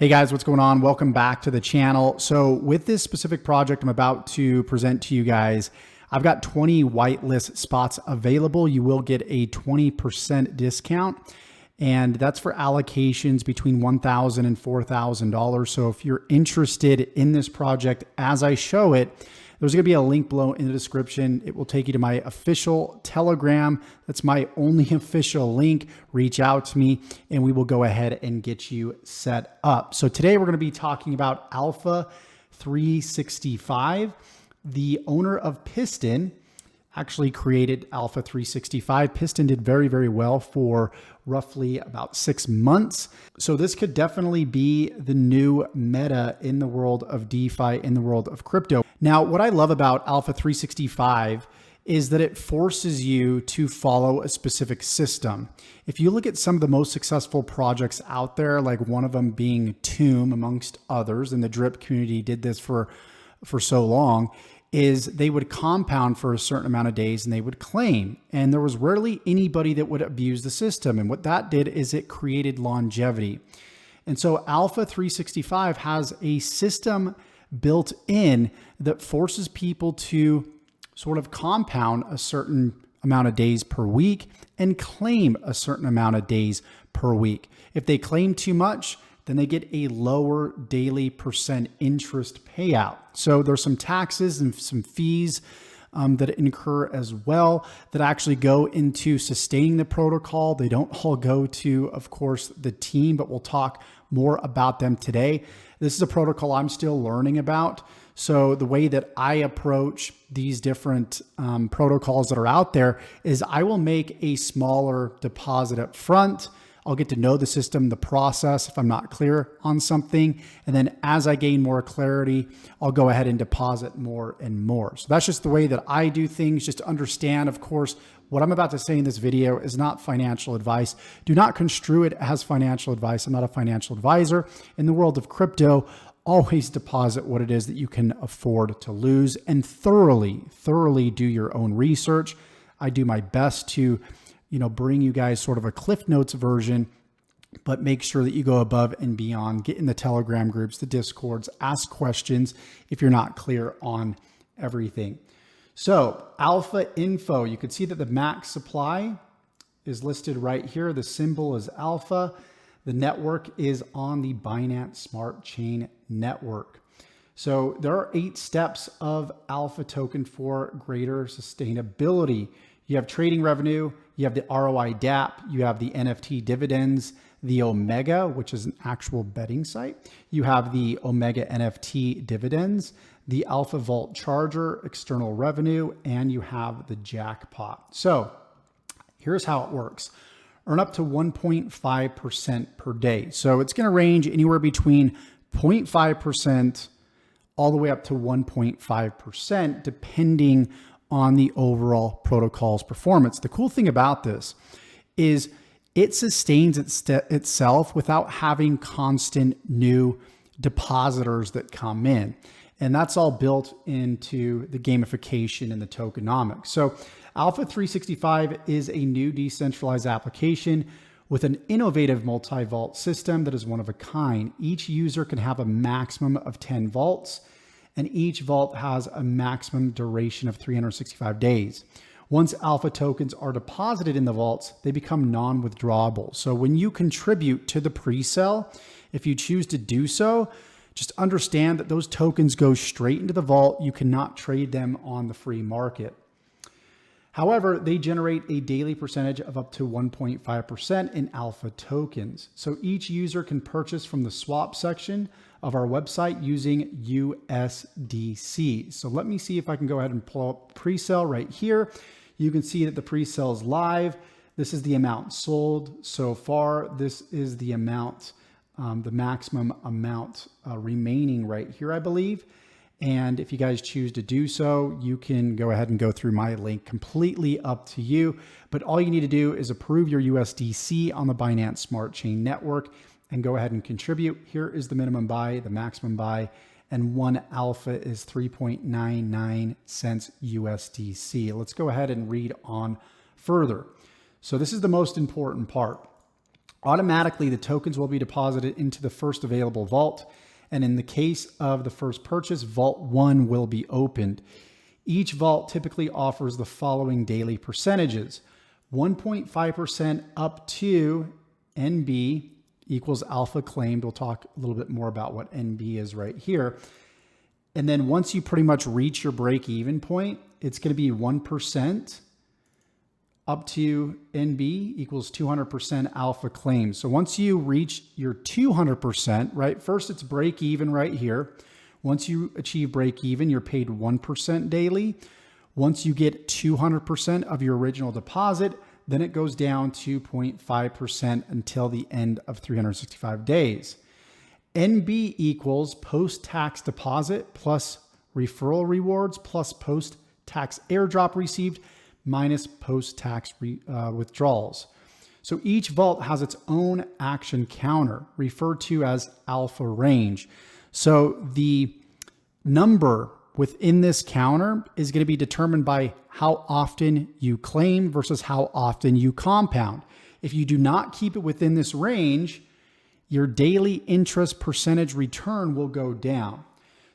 Hey guys, what's going on? Welcome back to the channel. So with this specific project I'm about to present to you guys, I've got 20 whitelist spots available. You will get a 20% discount, and that's for allocations between $1,000 and $4,000. So if you're interested in this project as I show it, there's going to be a link below in the description. It will take you to my official Telegram. That's my only official link. Reach out to me and we will go ahead and get you set up. So today we're going to be talking about ALPHA365. The owner of Piston actually created ALPHA365. Piston did very, very well for roughly about 6 months. So this could definitely be the new meta in the world of DeFi, in the world of crypto. Now, what I love about ALPHA365 is that it forces you to follow a specific system. If you look at some of the most successful projects out there, like one of them being Tomb amongst others, and the Drip community did this for so long, is they would compound for a certain amount of days and they would claim. And there was rarely anybody that would abuse the system. And what that did is it created longevity. And so ALPHA365 has a system built in that forces people to sort of compound a certain amount of days per week and claim a certain amount of days per week. If they claim too much, then they get a lower daily percent interest payout. So there's some taxes and some fees that incur as well that actually go into sustaining the protocol. They don't all go to, of course, the team, but we'll talk more about them today. This is a protocol I'm still learning about. So the way that I approach these different protocols that are out there is I will make a smaller deposit up front. I'll get to know the system, the process, if I'm not clear on something. And then as I gain more clarity, I'll go ahead and deposit more and more. So that's just the way that I do things. Just to understand, of course, what I'm about to say in this video is not financial advice. Do not construe it as financial advice. I'm not a financial advisor. In the world of crypto, always deposit what it is that you can afford to lose and thoroughly do your own research. I do my best to bring you guys sort of a Cliff Notes version, but make sure that you go above and beyond, get in the Telegram groups, the Discords, ask questions if you're not clear on everything. So alpha info, you can see that the max supply is listed right here. The symbol is alpha. The network is on the Binance Smart Chain network. So there are 8 steps of alpha token for greater sustainability. You have trading revenue, you have the ROI DApp, you have the NFT dividends, the Omega, which is an actual betting site. You have the Omega NFT dividends, the Alpha Vault charger, external revenue, and you have the jackpot. So here's how it works. Earn up to 1.5% per day. So it's going to range anywhere between 0.5% all the way up to 1.5%, depending on the overall protocol's performance. The cool thing about this is it sustains itself without having constant new depositors that come in. And that's all built into the gamification and the tokenomics. So ALPHA365 is a new decentralized application with an innovative multi-vault system that is one of a kind. Each user can have a maximum of 10 vaults, and each vault has a maximum duration of 365 days. Once alpha tokens are deposited in the vaults, they become non-withdrawable. So when you contribute to the pre-sale, if you choose to do so, just understand that those tokens go straight into the vault. You cannot trade them on the free market. However, they generate a daily percentage of up to 1.5% in alpha tokens. So each user can purchase from the swap section of our website using USDC. So let me see if I can go ahead and pull up pre-sale right here. You can see that the pre-sale is live. This is the amount sold so far. This is the amount, the maximum amount remaining right here, I believe. And if you guys choose to do so, you can go ahead and go through my link, completely up to you. But all you need to do is approve your USDC on the Binance Smart Chain network and go ahead and contribute. Here is the minimum buy, the maximum buy, and one alpha is 3.99 cents USDC. Let's go ahead and read on further. So this is the most important part. Automatically, the tokens will be deposited into the first available vault. And in the case of the first purchase, Vault 1 will be opened. Each vault typically offers the following daily percentages: 1.5% up to NB equals alpha claimed. We'll talk a little bit more about what NB is right here. And then once you pretty much reach your break-even point, it's going to be 1% up to NB equals 200% alpha claims. So once you reach your 200%, right? First it's break even right here. Once you achieve break even, you're paid 1% daily. Once you get 200% of your original deposit, then it goes down 2.5% until the end of 365 days. NB equals post-tax deposit plus referral rewards plus post-tax airdrop received minus post-tax withdrawals. So each vault has its own action counter, referred to as alpha range. So the number within this counter is going to be determined by how often you claim versus how often you compound. If you do not keep it within this range, your daily interest percentage return will go down.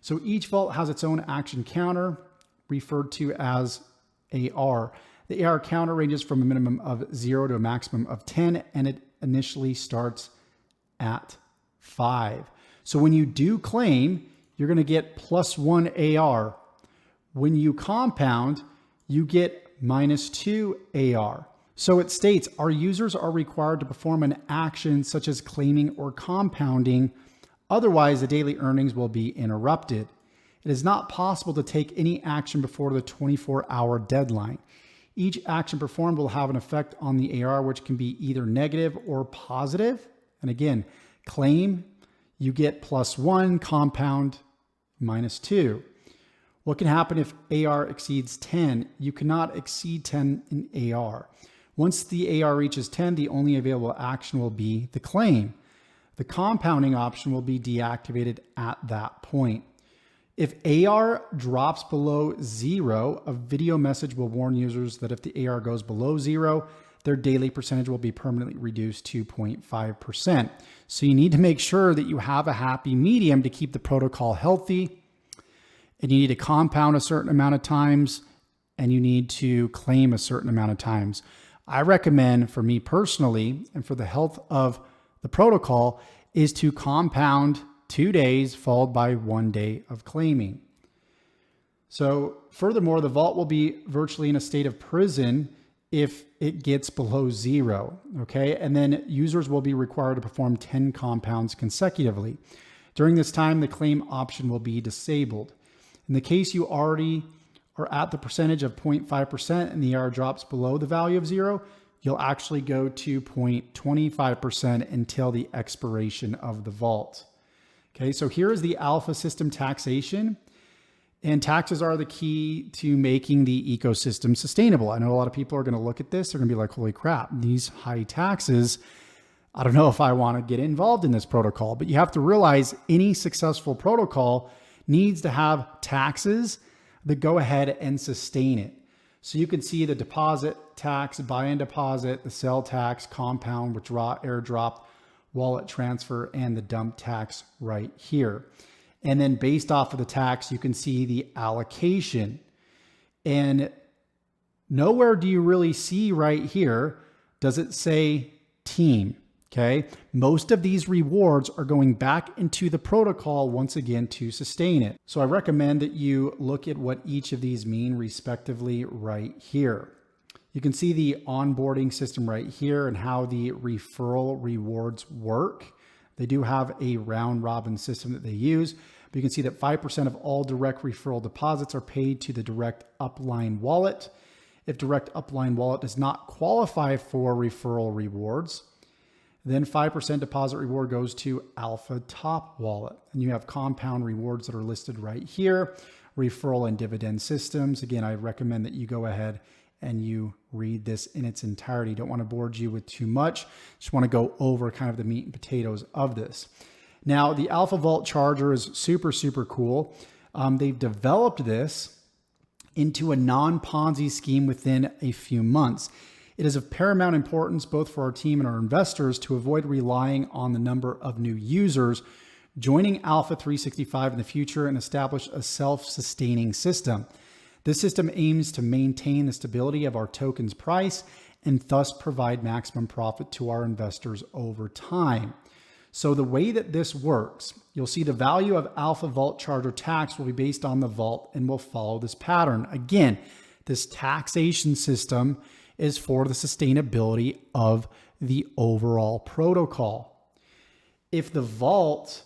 So each vault has its own action counter, referred to as AR. The AR counter ranges from a minimum of 0 to a maximum of 10, and it initially starts at 5. So when you do claim, you're going to get +1 AR. When you compound, you get -2 AR. So it states our users are required to perform an action such as claiming or compounding. Otherwise, the daily earnings will be interrupted. It is not possible to take any action before the 24-hour deadline. Each action performed will have an effect on the AR, which can be either negative or positive. And again, claim, you get +1, compound, -2. What can happen if AR exceeds 10? You cannot exceed 10 in AR. Once the AR reaches 10, the only available action will be the claim. The compounding option will be deactivated at that point. If AR drops below 0, a video message will warn users that if the AR goes below 0, their daily percentage will be permanently reduced to 0.5%. So you need to make sure that you have a happy medium to keep the protocol healthy. And you need to compound a certain amount of times, and you need to claim a certain amount of times. I recommend, for me personally, and for the health of the protocol, is to compound 2 days followed by 1 day of claiming. So furthermore, the vault will be virtually in a state of prison if it gets below 0, okay? And then users will be required to perform 10 compounds consecutively. During this time, the claim option will be disabled. In the case you already are at the percentage of 0.5% and the AR drops below the value of 0, you'll actually go to 0.25% until the expiration of the vault. Okay, so here is the alpha system taxation. And taxes are the key to making the ecosystem sustainable. I know a lot of people are going to look at this. They're going to be like, holy crap, these high taxes. I don't know if I want to get involved in this protocol. But you have to realize any successful protocol needs to have taxes that go ahead and sustain it. So you can see the deposit tax, buy-in deposit, the sell tax, compound, withdraw, airdrop, wallet transfer, and the dump tax right here. And then based off of the tax, you can see the allocation. And nowhere do you really see right here, does it say team, okay? Most of these rewards are going back into the protocol once again to sustain it. So I recommend that you look at what each of these mean respectively right here. You can see the onboarding system right here and how the referral rewards work. They do have a round robin system that they use, but you can see that 5% of all direct referral deposits are paid to the direct upline wallet. If direct upline wallet does not qualify for referral rewards, then 5% deposit reward goes to Alpha Top wallet. And you have compound rewards that are listed right here, referral and dividend systems. Again, I recommend that you go ahead and you read this in its entirety. Don't want to bore you with too much. Just want to go over kind of the meat and potatoes of this. Now, the Alpha Vault Charger is super, super cool. They've developed this into a non-Ponzi scheme within a few months. It is of paramount importance both for our team and our investors to avoid relying on the number of new users joining ALPHA365 in the future and establish a self-sustaining system. This system aims to maintain the stability of our token's price and thus provide maximum profit to our investors over time. So the way that this works, you'll see the value of Alpha Vault charge or tax will be based on the vault and will follow this pattern. Again, this taxation system is for the sustainability of the overall protocol. If the vault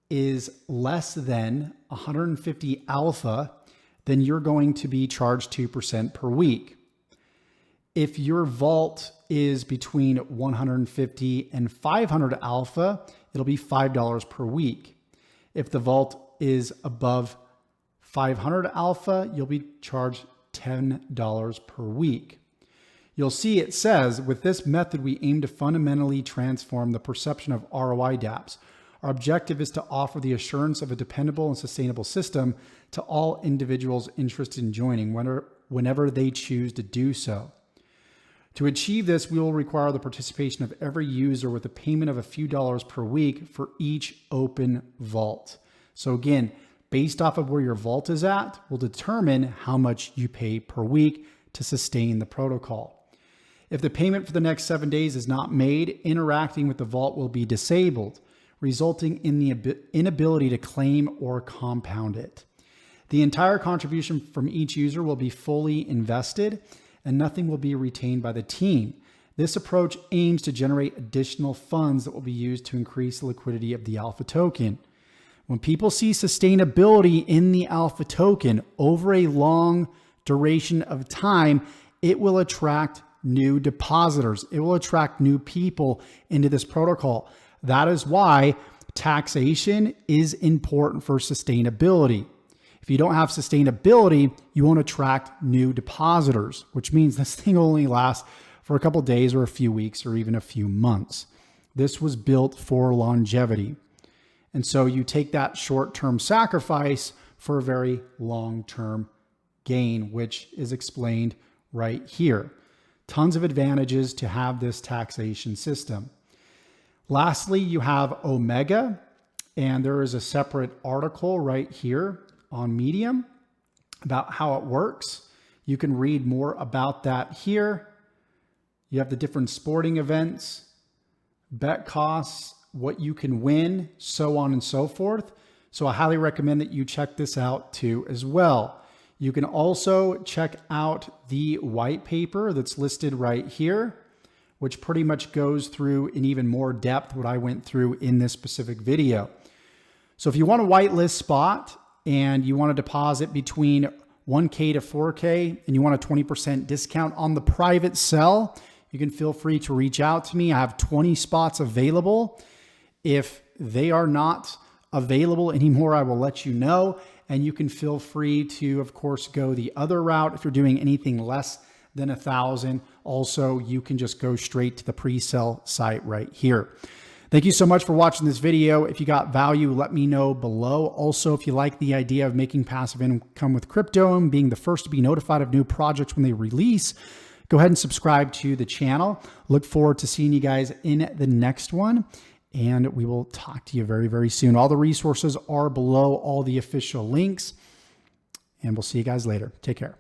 is less than 150 alpha, then you're going to be charged 2% per week. If your vault is between 150 and 500 alpha, it'll be $5 per week. If the vault is above 500 alpha, you'll be charged $10 per week. You'll see it says, with this method, we aim to fundamentally transform the perception of ROI dApps. Our objective is to offer the assurance of a dependable and sustainable system to all individuals interested in joining whenever they choose to do so. To achieve this, we will require the participation of every user with a payment of a few dollars per week for each open vault. So again, based off of where your vault is at, will determine how much you pay per week to sustain the protocol. If the payment for the next 7 days is not made, interacting with the vault will be disabled, resulting in the inability to claim or compound it. The entire contribution from each user will be fully invested and nothing will be retained by the team. This approach aims to generate additional funds that will be used to increase the liquidity of the Alpha token. When people see sustainability in the Alpha token over a long duration of time, it will attract new depositors. It will attract new people into this protocol. That is why taxation is important for sustainability. If you don't have sustainability, you won't attract new depositors, which means this thing only lasts for a couple of days or a few weeks or even a few months. This was built for longevity. And so you take that short-term sacrifice for a very long-term gain, which is explained right here. Tons of advantages to have this taxation system. Lastly, you have Omega, and there is a separate article right here on Medium about how it works. You can read more about that here. You have the different sporting events, bet costs, what you can win, so on and so forth. So I highly recommend that you check this out too as well. You can also check out the white paper that's listed right here, which pretty much goes through in even more depth what I went through in this specific video. So if you want a whitelist spot and you want to deposit between 1K to 4K and you want a 20% discount on the private sell, you can feel free to reach out to me. I have 20 spots available. If they are not available anymore, I will let you know. And you can feel free to, of course, go the other route. If you're doing anything less than 1,000, also, you can just go straight to the pre-sell site right here. Thank you so much for watching this video. If you got value, let me know below. Also, if you like the idea of making passive income with crypto and being the first to be notified of new projects when they release, go ahead and subscribe to the channel. Look forward to seeing you guys in the next one. And we will talk to you very, very soon. All the resources are below all the official links. And we'll see you guys later. Take care.